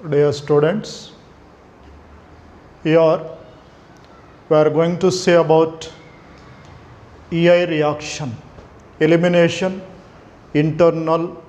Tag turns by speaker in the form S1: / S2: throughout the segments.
S1: Dear students, here we are going to say about EI reaction. Elimination, internal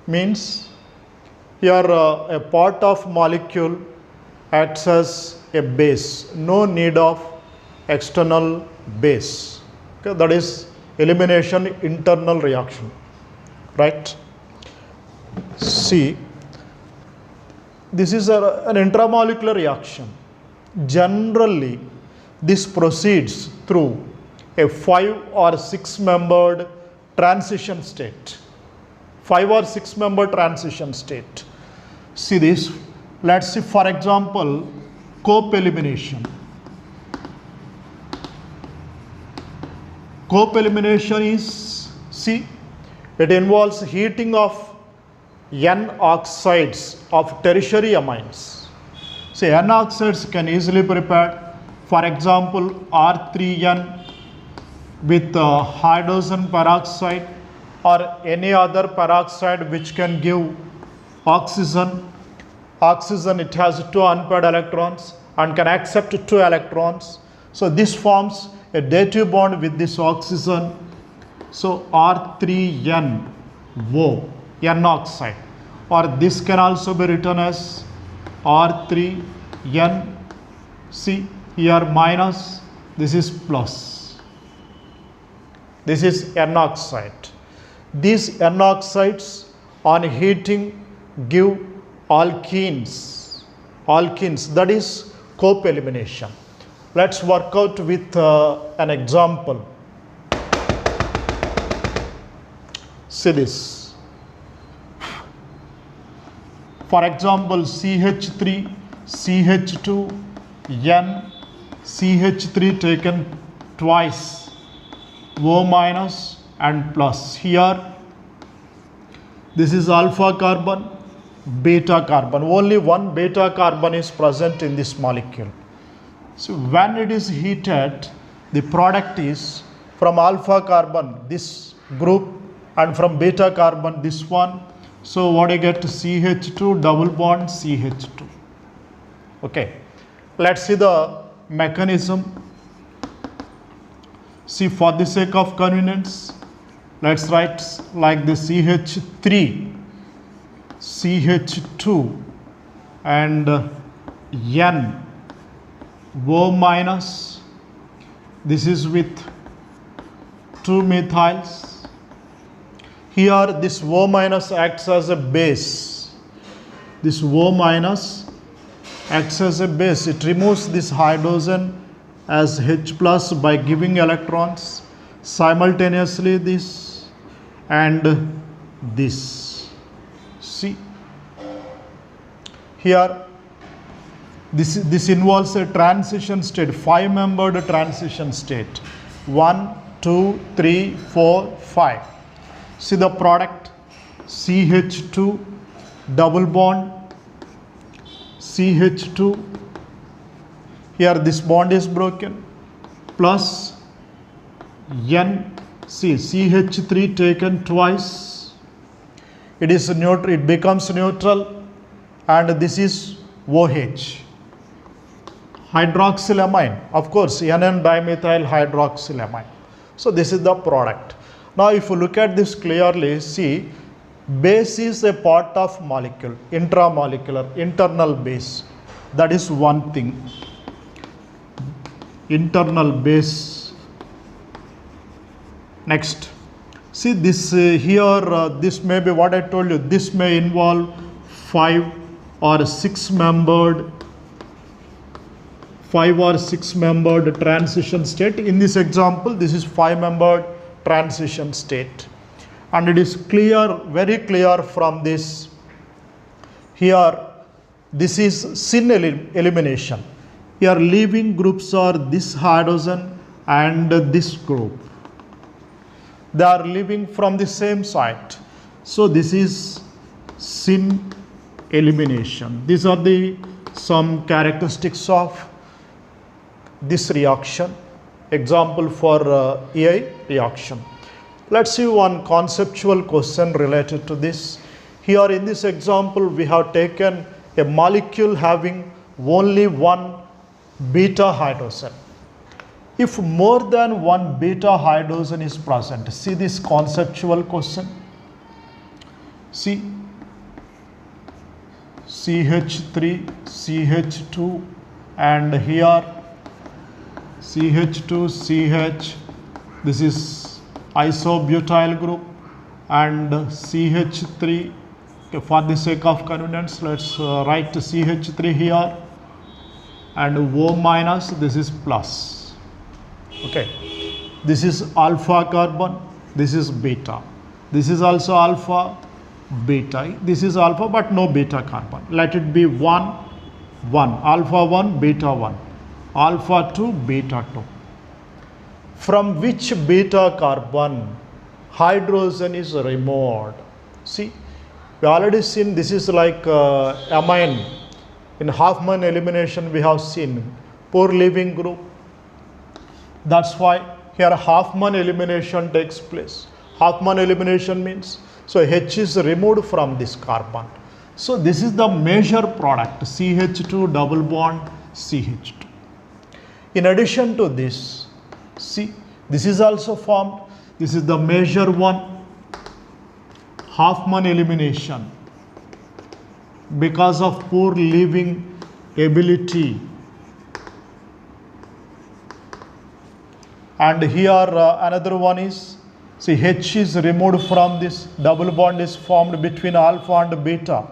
S1: means here a part of molecule acts as a base, no need of external base. Okay, that is elimination, internal reaction, right? See, this is an intramolecular reaction. Generally, this proceeds through a 5 or 6 membered transition state. 5 or 6 member transition state. See this. Let's see, for example, Cope elimination. Cope elimination is, see, it involves heating of N oxides of tertiary amines. So N oxides can easily be prepared. For example, R3N with hydrogen peroxide or any other peroxide which can give oxygen. Oxygen, it has 2 unpaired electrons and can accept 2 electrons. So this forms a dative bond with this oxygen. So R3NO, N oxide, or this can also be written as R3N. See here minus, this is plus. This is N oxide. These N oxides on heating give alkenes. Alkenes, that is Cope elimination. Let's work out with an example. See this. For example, CH3, CH2, N, CH3 taken twice, O minus and plus. Here, this is alpha carbon, beta carbon. Only one beta carbon is present in this molecule. So when it is heated, the product is from alpha carbon, this group, and from beta carbon, this one. So what do you get? CH2 double bond CH2. Okay. Let's see the mechanism. See, for the sake of convenience, let's write like the CH3, CH2 and N, O minus. This is with 2 methyls. Here this O minus acts as a base. This O minus acts as a base. It removes this hydrogen as H plus by giving electrons. Simultaneously this and this. See, here this involves a transition state, 5-membered transition state. 1, 2, 3, 4, 5. See the product, CH2 double bond CH2. Here this bond is broken, plus N, see CH3 taken twice. It is neutral, it becomes neutral, and this is OH, hydroxylamine. Of course, NN dimethyl hydroxylamine. So this is the product. Now if you look at this clearly, see, base is a part of molecule, intramolecular, internal base. That is one thing. Internal base. Next, see this here, this may be what I told you, this may involve 5 or 6 membered transition state. In this example, this is 5-membered transition state, and it is clear, very clear from this. Here this is syn elimination. Here leaving groups are this hydrogen and this group. They are leaving from the same site. So this is syn elimination. These are the some characteristics of this reaction. Example for EI reaction. Let's see one conceptual question related to this. Here in this example, we have taken a molecule having only one beta hydrogen. If more than one beta hydrogen is present, see this conceptual question. See, CH3, CH2, and here CH2, CH, this is isobutyl group, and CH3. Okay, for the sake of convenience, let's write CH3 here, and O minus, this is plus. Okay, this is alpha carbon, this is beta, this is also alpha, beta, this is alpha but no beta carbon. Let it be 1, 1, alpha 1, beta 1, alpha 2, beta 2. From which beta carbon hydrogen is removed? See, we already seen this is like amine. In Hofmann elimination we have seen poor leaving group. That's why here Hofmann elimination takes place. Hofmann elimination means, so H is removed from this carbon. So this is the major product, CH2 double bond CH2. In addition to this, see, this is also formed. This is the major one, Hofmann elimination. Because of poor leaving ability. And here another one is, see, H is removed from this, double bond is formed between alpha and beta.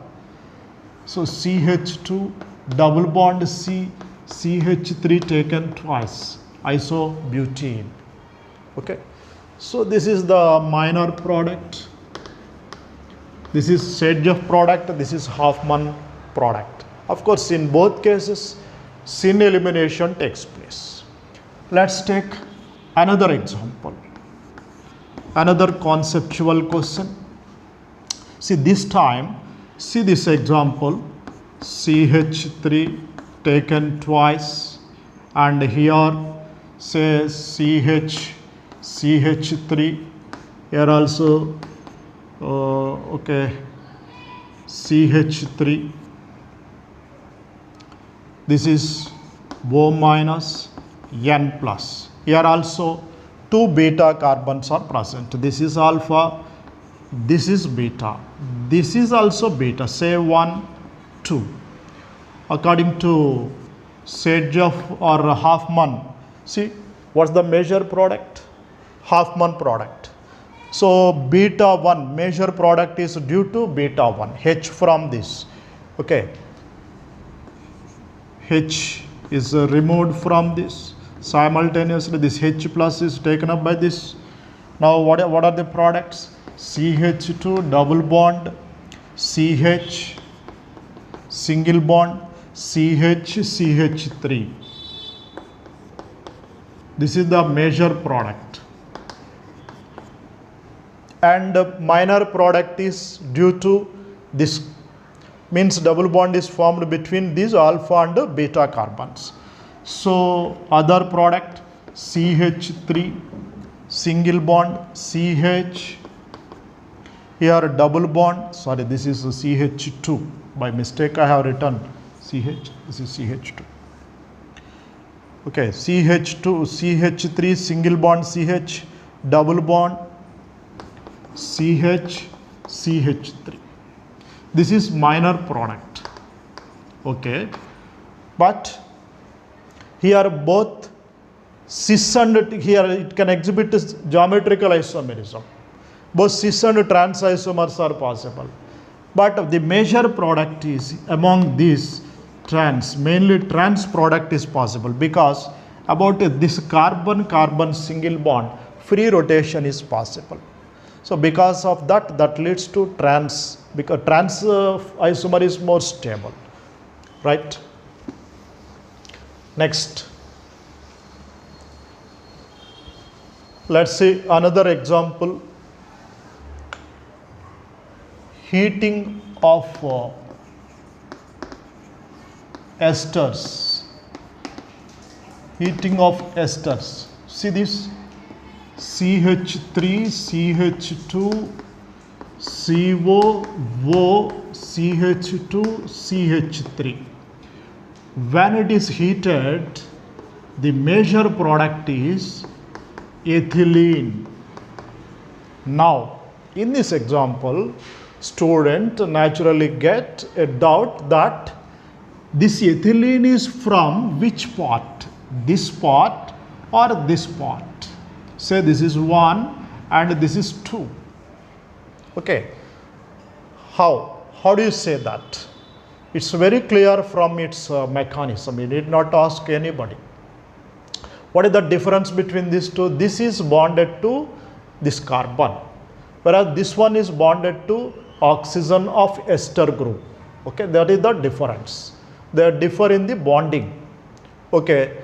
S1: So CH2 double bond C, CH3 taken twice, isobutene. Okay, so this is the minor product. This is Sedgwick product, this is Hofmann product. Of course, in both cases, syn elimination takes place. Let's take another example, another conceptual question. See, this time, see this example, CH3 taken twice, and here say CH3, here also okay, CH3, this is O minus N plus. Here also two beta carbons are present. This is alpha, this is beta, this is also beta, say 1, 2. According to Sedgwick or Hofmann, see, what's the major product? Hofmann product. So beta 1 major product is due to beta 1, H from this. Okay, H is removed from this. Simultaneously this H plus is taken up by this. Now what are the products? CH2 double bond, CH single bond, CH, CH3. This is the major product. And minor product is due to this, means double bond is formed between these alpha and beta carbons. So other product CH3 single bond, CH, here double bond, sorry, this is CH2, by mistake I have written CH, this is CH2. Okay, CH2, CH3 single bond, CH double bond, CH, CH3. This is minor product. Okay, but here both cis and, here it can exhibit geometrical isomerism. Both cis and trans isomers are possible. But the major product is among these trans, mainly trans product is possible, because about this carbon-carbon single bond, free rotation is possible. So because of that, that leads to trans, because trans isomer is more stable, right? Next, let's see another example. Heating of esters. Heating of esters. See this? CH3, CH2, CO, O, CH2, CH3. When it is heated, the major product is ethylene. Now, in this example, student naturally get a doubt that this ethylene is from which part? This part or this part? Say this is 1 and this is 2. Okay. How do you say that? It's very clear from its mechanism. You need not ask anybody. What is the difference between these two? This is bonded to this carbon, whereas this one is bonded to oxygen of ester group. Okay, that is the difference. They differ in the bonding. Okay,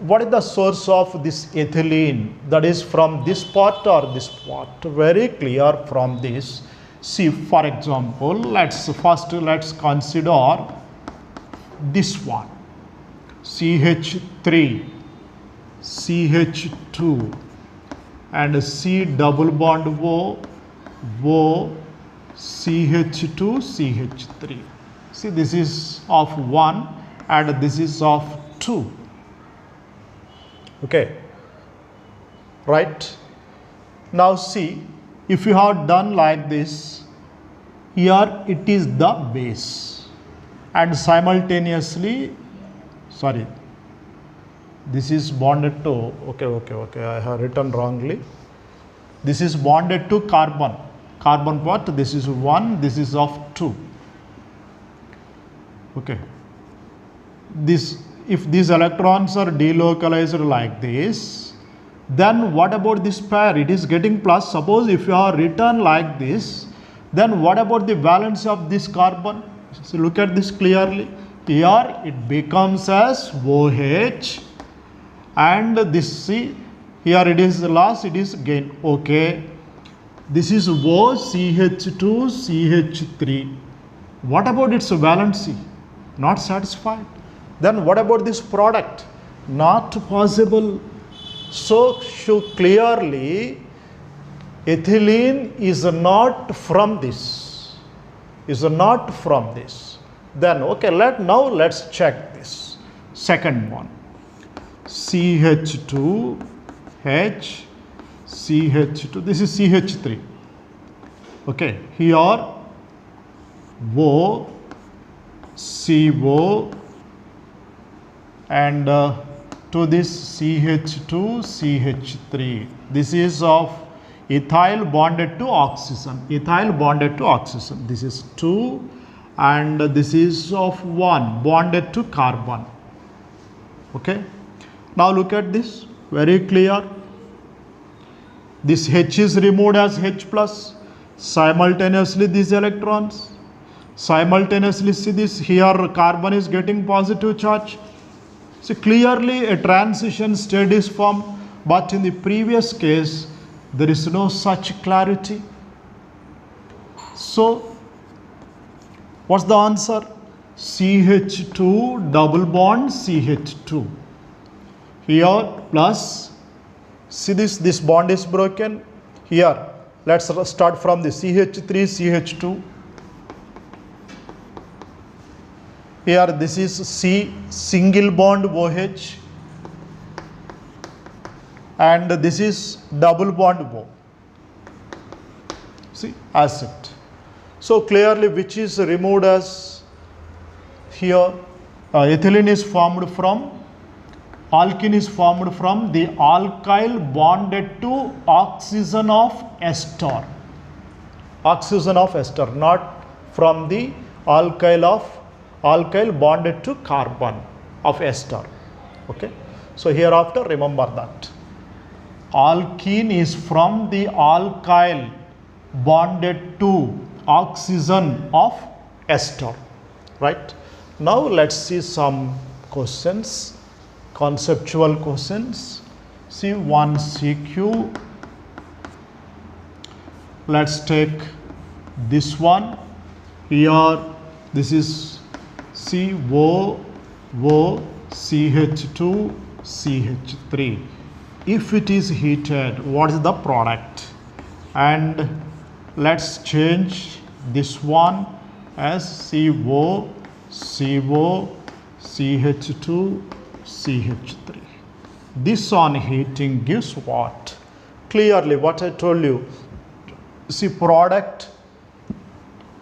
S1: what is the source of this ethylene? That is from this part or this part? Very clear from this. See, for example, let's consider this one, CH3, CH2 and C double bond O, CH2, CH3. See, this is of 1 and this is of 2. Okay, right? Now see, if you have done like this, here it is the base and simultaneously, sorry, this is bonded to, okay, I have written wrongly. This is bonded to carbon part, this is 1, this is of 2. Okay, this, if these electrons are delocalized like this, then what about this pair? It is getting plus. Suppose if you are written like this, then what about the valence of this carbon? So look at this clearly. Here it becomes as OH and this, see, here it is loss, it is gain. Okay, this is O, CH2, CH3. What about its valency? Not satisfied. Then what about this product? Not possible. So clearly ethylene is not from this. Then okay, let's check this. Second one, CH2, H, CH2. This is CH3. Okay, here O, CO and to this CH2, CH3. This is of ethyl bonded to oxygen. This is 2 and this is of 1 bonded to carbon. Okay. Now look at this, very clear. This H is removed as H plus. Simultaneously these electrons. Simultaneously see this, here carbon is getting positive charge. So clearly a transition state is formed, but in the previous case there is no such clarity. So what's the answer? CH2 double bond CH2. Here plus, see this bond is broken. Here let's start from the CH3, CH2. Here this is C single bond OH and this is double bond O. See, acid. So clearly which is removed as here ethylene is formed from, alkene is formed from the alkyl bonded to oxygen of ester. Not from the alkyl bonded to carbon of ester. Okay, so hereafter remember that alkene is from the alkyl bonded to oxygen of ester, right? Now let's see some questions, conceptual questions. See one CQ. Let's take this one. Here this is CO, CH2, CH3. If it is heated, what is the product? And Let's change this one as CO, CO, CH2, CH3. This on heating gives what? Clearly what I told you. See, product,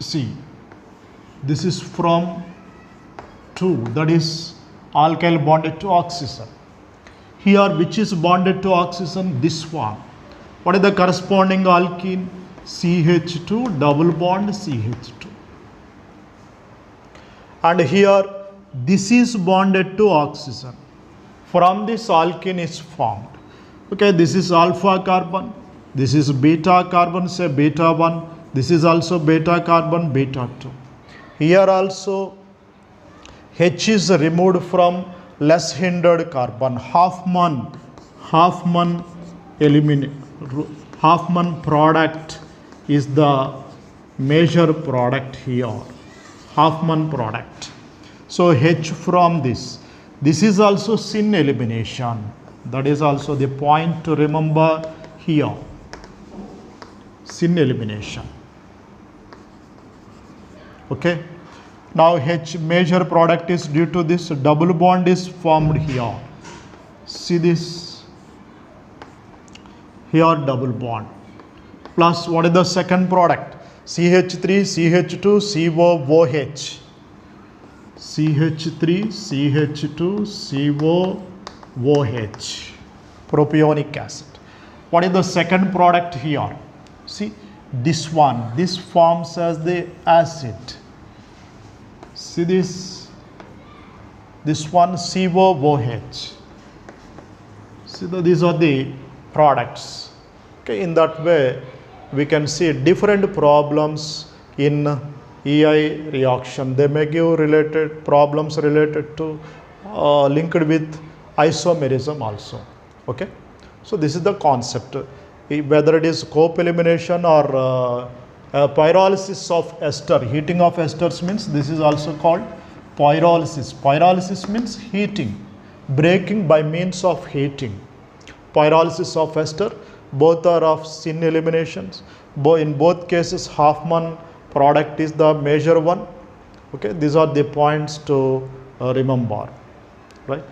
S1: see, this is from 2, that is alkyl bonded to oxygen. Here which is bonded to oxygen? This one. What is the corresponding alkene? CH2 double bond CH2. And here this is bonded to oxygen. From this alkene is formed. Okay, this is alpha carbon, this is beta carbon, say beta 1, this is also beta carbon, beta 2. Here also H is removed from less hindered carbon. Halfman product is the major product here. Halfman product. So H from this. This is also syn elimination. That is also the point to remember here. Syn elimination. Okay. Now H major product is due to this double bond is formed here. See this, here double bond. Plus what is the second product? CH3, CH2, CO, OH. CH3, CH2, CO, OH. Propionic acid. What is the second product here? See this one. This forms as the acid. See this one COOH. See these are the products. Okay, in that way we can see different problems in EI reaction. They may give related problems related to linked with isomerism also. Okay, so this is the concept. Whether it is cope elimination or pyrolysis of ester, heating of esters means this is also called pyrolysis. Pyrolysis means heating, breaking by means of heating. Pyrolysis of ester, both are of syn eliminations. In both cases, Halfman product is the major one. Okay, these are the points to remember, right?